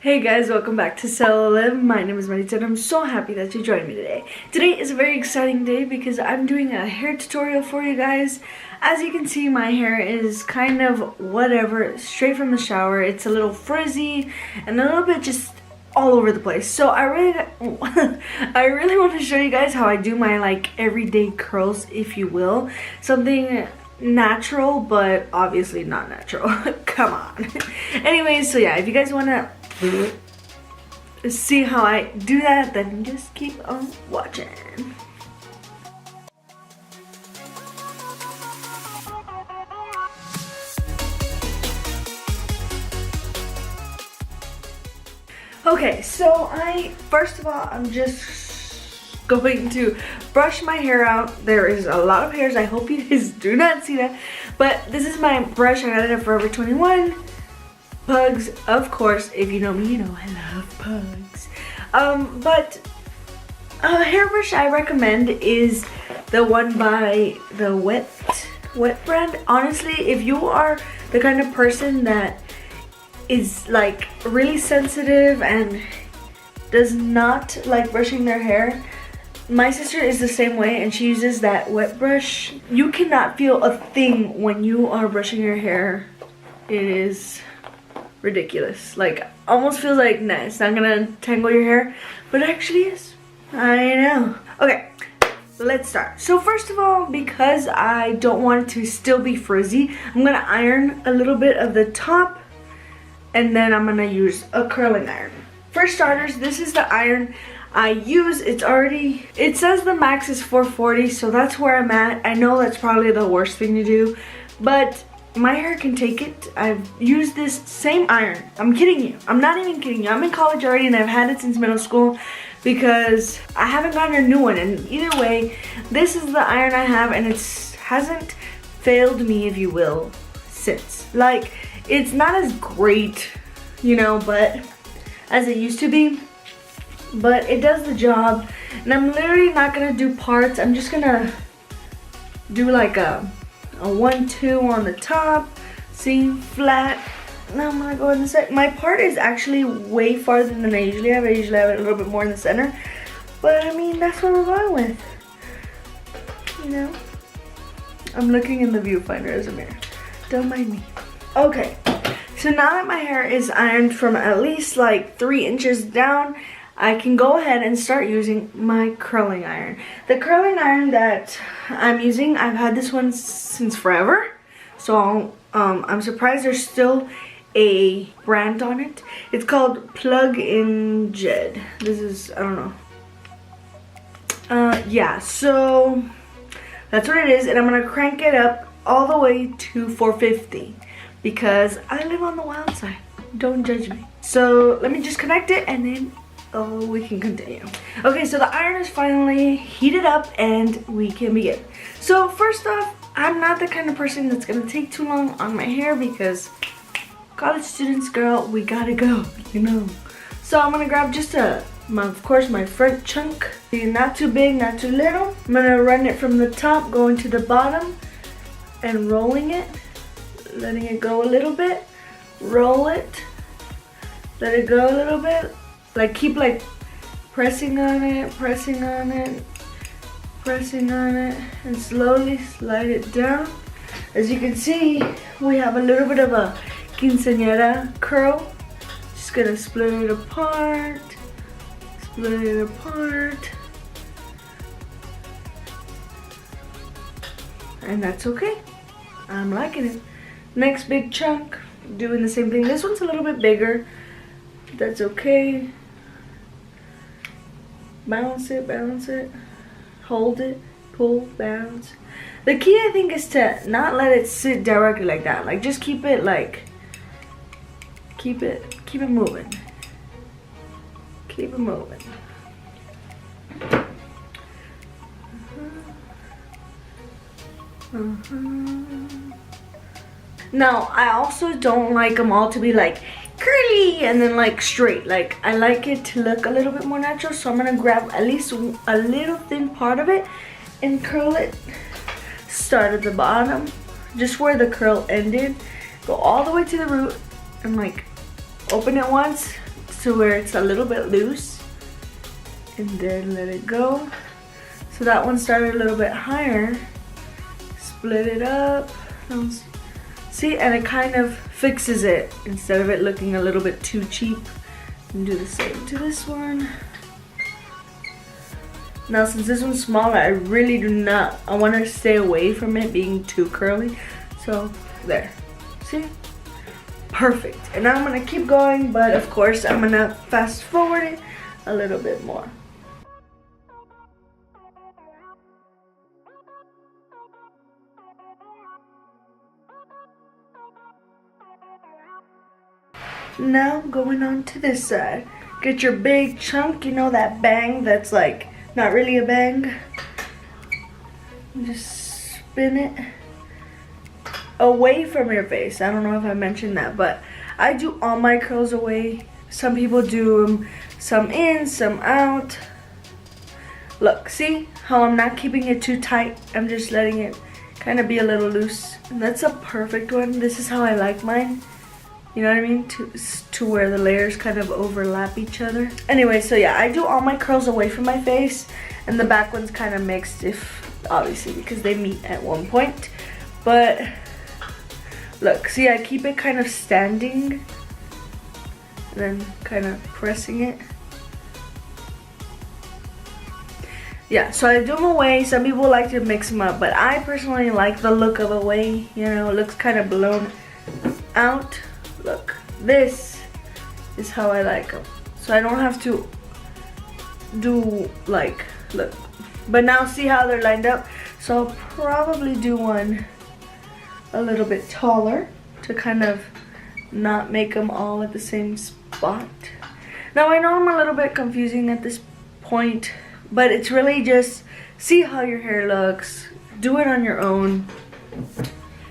Hey guys, welcome back to SAILOLIVE. My name is Maritza and I'm so happy that you joined me today. Today is a very exciting day because I'm doing a hair tutorial for you guys. As you can see, my hair is kind of whatever, straight from the shower. It's a little frizzy and a little bit just all over the place. So I really want to show you guys how I do my like everyday curls, if you will. Something natural, but obviously not natural. Come on. Anyways, so yeah, if you guys want to see how I do that, then just keep on watching. Okay, so first of all, I'm just going to brush my hair out. There is a lot of hairs. I hope you guys do not see that, but this is my brush. I got it at Forever 21. Pugs, of course. If you know me, you know I love pugs. But a hairbrush I recommend is the one by the Wet brand. Honestly, if you are the kind of person that is like really sensitive and does not like brushing their hair, my sister is the same way and she uses that Wet brush. You cannot feel a thing when you are brushing your hair. It is ridiculous. Like, almost feels like, nah, it's not gonna tangle your hair, but it actually is. I know. Okay, let's start. So first of all, because I don't want it to still be frizzy, I'm gonna iron a little bit of the top and then I'm gonna use a curling iron. For starters, this is the iron I use. It says the max is 440, so that's where I'm at. I know that's probably the worst thing to do, but my hair can take it. I've used this same iron. I'm kidding you. I'm not even kidding you. I'm in college already and I've had it since middle school because I haven't gotten a new one. And either way, this is the iron I have and it hasn't failed me, if you will, since. Like, it's not as great, you know, but as it used to be. But it does the job. And I'm literally not gonna do parts. I'm just gonna do like a 1-2 on the top, see, flat. Now I'm gonna go in the center. My part is actually way farther than I usually have. I usually have it a little bit more in the center, but I mean, that's what we're going with, you know. I'm looking in the viewfinder as a mirror, don't mind me. Okay, so now that my hair is ironed from at least like 3 inches down, I can go ahead and start using my curling iron. The curling iron that I'm using, I've had this one since forever. So I'm surprised there's still a brand on it. It's called Plug-in Jed. This is, I don't know. Yeah, so that's what it is. And I'm gonna crank it up all the way to 450 because I live on the wild side. Don't judge me. So let me just connect it and then we can continue. Okay, so the iron is finally heated up and we can begin. So first off, I'm not the kind of person that's gonna take too long on my hair because college students, girl, we gotta go, you know. So I'm gonna grab just of course, my front chunk. Not too big, not too little. I'm gonna run it from the top, going to the bottom and rolling it, letting it go a little bit, roll it, let it go a little bit. Like, keep like pressing on it, pressing on it, pressing on it, and slowly slide it down. As you can see, we have a little bit of a quinceañera curl. Just gonna split it apart, and that's okay. I'm liking it. Next big chunk, doing the same thing. This one's a little bit bigger. That's okay. Bounce it, hold it, pull, bounce. The key, I think, is to not let it sit directly like that. Like, just keep it like, keep it moving. Keep it moving. Now, I also don't like them all to be like curly and then like straight. Like, I like it to look a little bit more natural, so I'm gonna grab at least a little thin part of it and curl it. Start at the bottom, just where the curl ended, go all the way to the root and like open it once, to where it's a little bit loose, and then let it go. So that one started a little bit higher. Split it up. See, and it kind of fixes it instead of it looking a little bit too cheap. And do the same to this one. Now since this one's smaller, I really do not, I want to stay away from it being too curly. So there, see? Perfect. And now I'm going to keep going, but of course I'm going to fast forward it a little bit more. Now going on to this side. Get your big chunk, you know, that bang that's like not really a bang. Just spin it away from your face. I don't know if I mentioned that, but I do all my curls away. Some people do them some in, some out. Look, see how I'm not keeping it too tight? I'm just letting it kind of be a little loose. And that's a perfect one. This is how I like mine. You know what I mean? To where the layers kind of overlap each other. Anyway, so yeah, I do all my curls away from my face, and the back one's kind of mixed, if obviously because they meet at one point. But look, see, I keep it kind of standing and then kind of pressing it. Yeah, so I do them away. Some people like to mix them up, but I personally like the look of away. You know, it looks kind of blown out. Look, this is how I like them. So I don't have to do like, look. But now see how they're lined up? So I'll probably do one a little bit taller to kind of not make them all at the same spot. Now I know I'm a little bit confusing at this point, but it's really just see how your hair looks. Do it on your own.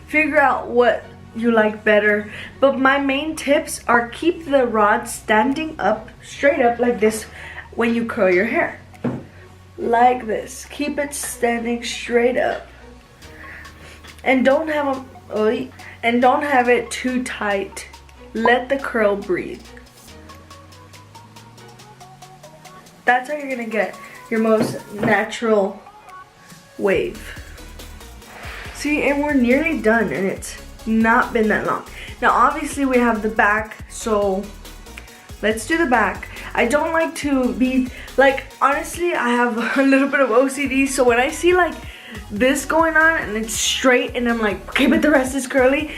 Figure out what you like better, but my main tips are keep the rod standing up, straight up like this when you curl your hair. Like this. Keep it standing straight up. And don't have it too tight. Let the curl breathe. That's how you're gonna get your most natural wave. See, and we're nearly done, and it's not been that long. Now obviously we have the back, so let's do the back. I don't like to be like, honestly I have a little bit of OCD, so when I see like this going on and it's straight and I'm like, okay, but the rest is curly,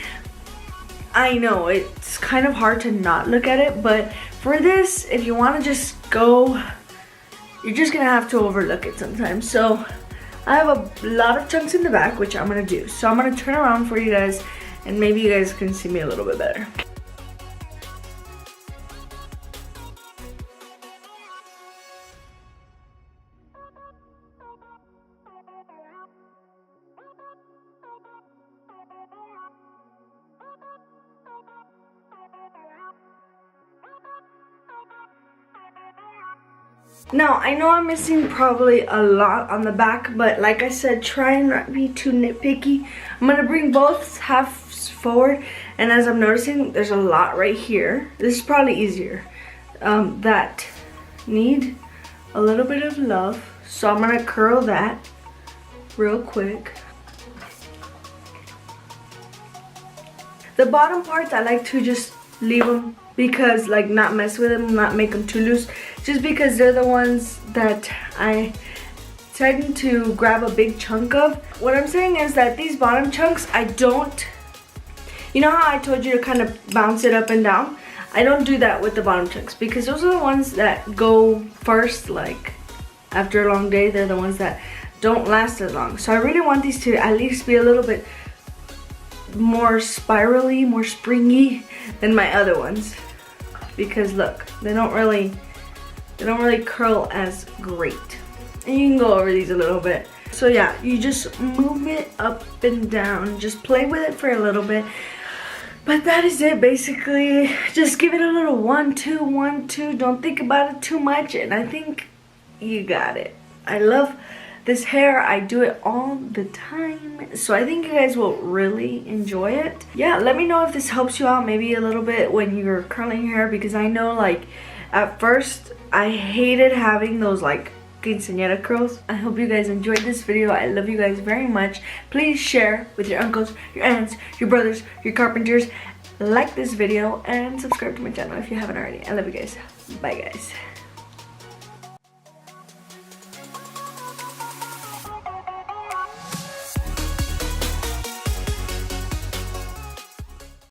I know it's kind of hard to not look at it, but for this, if you want to just go, you're just gonna have to overlook it sometimes. So I have a lot of chunks in the back, which I'm gonna do. So I'm gonna turn around for you guys, and maybe you guys can see me a little bit better. Now, I know I'm missing probably a lot on the back, but like I said, try and not be too nitpicky. I'm gonna bring both halves forward, and as I'm noticing, there's a lot right here. This is probably easier. That need a little bit of love, so I'm gonna curl that real quick. The bottom parts, I like to just leave them because, like, not mess with them, not make them too loose, just because they're the ones that I tend to grab a big chunk of. What I'm saying is that these bottom chunks, I don't, you know how I told you to kind of bounce it up and down? I don't do that with the bottom chunks because those are the ones that go first, like after a long day. They're the ones that don't last as long. So I really want these to at least be a little bit more spirally, more springy than my other ones, because look, they don't really curl as great. And you can go over these a little bit. So yeah, you just move it up and down, just play with it for a little bit. But that is it basically. Just give it a little 1, 2, 1, 2. Don't think about it too much, and I think you got it. I love this hair. I do it all the time, so I think you guys will really enjoy it. Yeah, let me know if this helps you out maybe a little bit when you're curling your hair, because I know, like, At first, I hated having those like quinceañera curls. I hope you guys enjoyed this video. I love you guys very much. Please share with your uncles, your aunts, your brothers, your carpenters. Like this video and subscribe to my channel if you haven't already. I love you guys. Bye guys.